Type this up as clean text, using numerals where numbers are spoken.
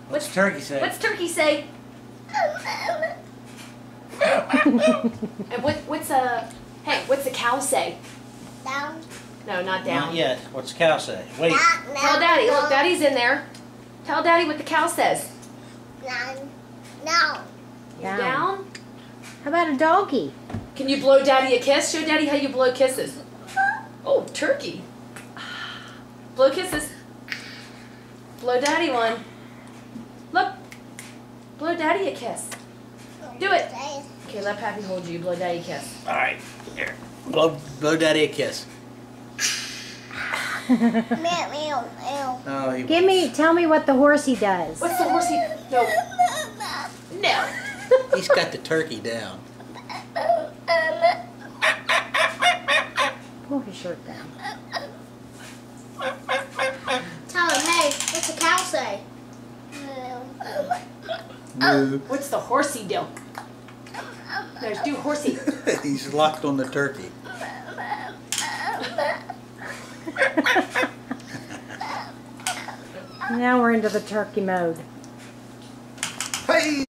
What's turkey say? What's turkey say? And what's the cow say? Down. No, not down. Not yet. What's the cow say? Wait. Tell Daddy. Look, Daddy's in there. Tell Daddy what the cow says. Down. You're down? How about a doggy? Can you blow Daddy a kiss? Show Daddy how you blow kisses. Oh, turkey. Blow kisses. Blow Daddy one. Look. Blow Daddy a kiss. Do it. Okay, let Pappy hold you. Blow Daddy a kiss. All right. Here. Blow Daddy a kiss. Oh, Tell me what the horsey does. What's the horsey? No. No. He's got the turkey down. Pull his shirt down. Tell him, hey, what's the cow say? Moo. What's the horsey do? There's do horsey. He's locked on the turkey. Now we're into the turkey mode. Hey!